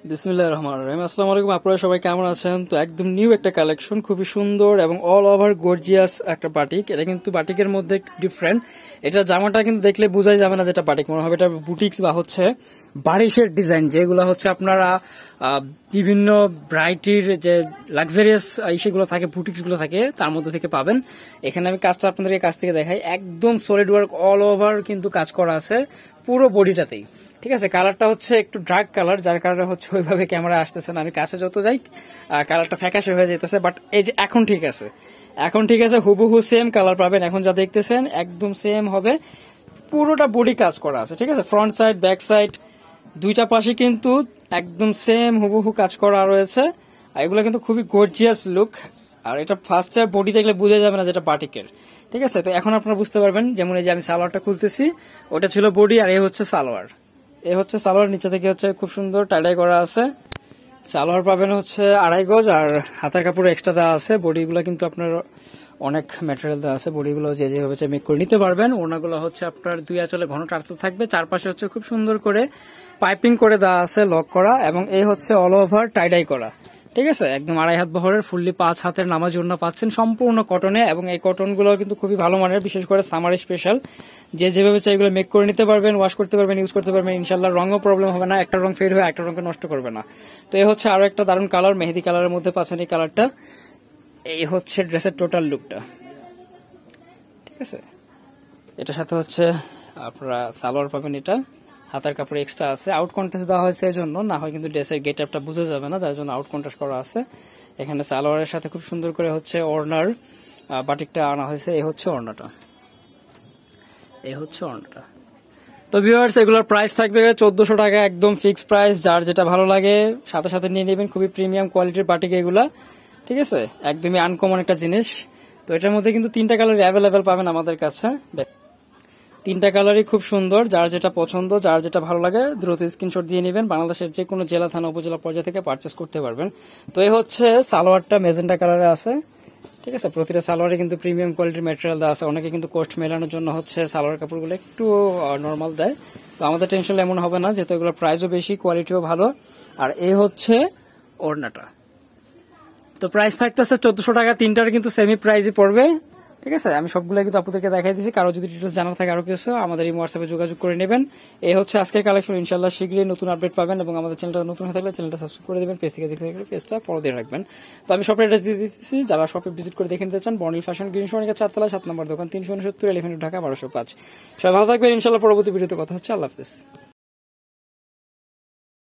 বিসমিল্লাহির রহমানির রহিম। আসসালামু আলাইকুম, আপনারা সবাই কেমন আছেন? তো একদম নিউ একটা কালেকশন, খুবই সুন্দর এবং অল ওভার গর্জিয়াস একটা বাটিক। এটা কিন্তু বাটিকের মধ্যে একটু ডিফারেন্ট। এটা জামাটা কিন্তু দেখলে বোঝাই যাবে না যেটা বাটিক, মনে হবে এটা বুটিক্স বা হচ্ছে বারিশের ডিজাইন, যেগুলো হচ্ছে আপনারা বিভিন্ন ভ্যারাইটির যে লাক্সারিয়াস ইসেগুলো থাকে, বুটিক্স গুলো থাকে, তার মধ্যে থেকে পাবেন। এখানে আমি কাজটা আপনাদেরকে কাছ থেকে দেখাই। একদম সলিড ওয়ার্ক অল ওভার কিন্তু কাজ করা আছে পুরো বডিটাতেই। ঠিক আছে, কালারটা হচ্ছে একটু ডার্ক কালার, যার কারণে হচ্ছে ওইভাবে ক্যামেরা আসতেছে না। আমি কাছে যত যাই কালারটা ফ্যাকাশে হয়ে যেতেছে, বাট এই যে এখন ঠিক আছে, এখন ঠিক আছে, হুবহু সেম কালার পাবেন। এখন যা দেখতেছেন একদম সেম হবে, পুরোটা বডি কাজ করা আছে। ঠিক আছে, ফ্রন্ট সাইড ব্যাক সাইড দুইটা পাশে কিন্তু একদম সেম হুবহু কাজ করা রয়েছে। আর এগুলো কিন্তু খুবই গর্জিয়াস লুক। আর এটা ফার্স্ট বডি দেখলে বোঝা যাবে না যেটা বাটিকের। ঠিক আছে, তো এখন আপনারা বুঝতে পারবেন। যেমন এই যে আমি সালোয়ারটা খুলতেছি, ওটা ছিল বডি আর এ হচ্ছে সালোয়ার। এ হচ্ছে সালোয়ার, নিচে থেকে হচ্ছে খুব সুন্দর টাইডাই করা আছে। সালোয়ার পাবেন হচ্ছে 2.5 গজ, আর হাতের কাপড় এক্সট্রা দেওয়া আছে। বডিগুলো কিন্তু আপনার অনেক ম্যাটেরিয়াল দেওয়া আছে, বডিগুলো যে যেভাবে মেক করে নিতে পারবেন। ওনাগুলো হচ্ছে আপনার 2 আঁচলে ঘন টার্সেল থাকবে, চারপাশে হচ্ছে খুব সুন্দর করে পাইপিং করে দেওয়া আছে, লক করা, এবং এই হচ্ছে অল ওভার টাইডাই করা। ঠিক আছে, একদম 2.5 হাত বহরের ফুললি 5 হাতের নামাজ জন্য পাচ্ছেন সম্পূর্ণ কটনে। এবং এই কটন গুলো কিন্তু খুবই ভালো মানের, বিশেষ করে সামার স্পেশাল। যে যেভাবে চাই এগুলো মেক করে নিতে পারবেন, ওয়াশ করতে পারবেন, ইউজ করতে পারবেন। ইনশাল্লাহ রঙও প্রবলেম হবে না, একটা রং ফেড হয়ে একটা রঙকে নষ্ট করবে না। তো এই হচ্ছে আরো একটা দারুণ কালার, মেহেদি কালারের মধ্যে পাচ্ছেন এই কালারটা। এই হচ্ছে ড্রেসের টোটাল লুকটা। ঠিক আছে, এটার সাথে হচ্ছে আপনারা সালোয়ার পাবেন, এটা হাতার কাপড় এক্সট্রা আছে। আউট কন্ট্রাস্ট দেওয়া হয়েছে এই জন্য, না হয় কিন্তু ড্রেসের গেট আপটা বোঝা যাবে না, যার জন্য আউট কন্ট্রাস্ট করা আছে। এখানে সালোয়ারের সাথে খুব সুন্দর করে হচ্ছে ওড়নার বাটিকটা আনা হয়েছে। এই হচ্ছে ওড়নাটা, এই হচ্ছে ওড়নাটা। তো ভিউয়ার্স, এগুলোর প্রাইস থাকবে 1400 টাকা, একদম ফিক্সড প্রাইস। যার যেটা ভালো লাগে সাথে সাথে নিয়ে নেবেন। খুবই প্রিমিয়াম কোয়ালিটির বাটিক এগুলা। ঠিক আছে, একদমই আনকমন একটা জিনিস। তো এটার মধ্যে কিন্তু 3টা কালার অ্যাভেলেবেল পাবেন আমাদের কাছে। 3টা কালারই খুব সুন্দর। যার যেটা পছন্দ, যার যেটা ভালো লাগে দ্রুত স্ক্রিনশট দিয়ে নেবেন। বাংলাদেশের যে কোনো জেলা, থানা, উপজেলা পর্যায়ে থেকে পারচেস করতে পারবেন। তো এই হচ্ছে সালোয়ারটা মেজেন্টা কালারে আছে। ঠিক আছে, প্রতিটা সালোয়ারে কিন্তু প্রিমিয়াম কোয়ালিটির ম্যাটেরিয়াল দেওয়া আছে। অনেকে কিন্তু কোস্ট মেলানোর জন্য হচ্ছে সালোয়ার কাপড়গুলো একটু নর্মাল দেয়, তো আমাদের টেনশন এমন হবে না, যেহেতু এগুলোর প্রাইসও বেশি, কোয়ালিটিও ভালো। আর এই হচ্ছে ওড়নাটা। তো প্রাইস থাকতেছে 1400 টাকা, 3টার কিন্তু সেমি প্রাইসই পড়বে। ঠিক আছে, আমি সবগুলো কিন্তু আপনাদেরকে দেখাই দিচ্ছি। কারো যদি ডিটেলস জানার থাকে আরো কিছু, আমাদের এই হোয়াটসঅ্যাপে যোগাযোগ করে নেবেন। এই হচ্ছে আজকের কালেকশন। ইনশাল্লাহ শীঘ্রই নতুন আপডেট পাবেন। এবং আমাদের চ্যানেলটা নতুন হয়ে থাকলে চ্যানেলটা সাবস্ক্রাইব করে দেবেন, পেজ থেকে দেখে থাকলে পেজটা ফলো দিয়ে রাখবেন। তো আমি শপের অ্যাড্রেস দিয়ে দিচ্ছি, যারা শপে ভিজিট করে দেখে নিতে চান, বর্ণিল ফ্যাশন, গ্রিন সোনিকা 4 তলা 7 নম্বর দোকান, 369 এলিফেন্ট ঢাকা 1205। সবাই ভালো থাকবেন, ইনশাল্লাহ পরবর্তী ভিডিওতে কথা হচ্ছে। আল্লাহ হাফেজ।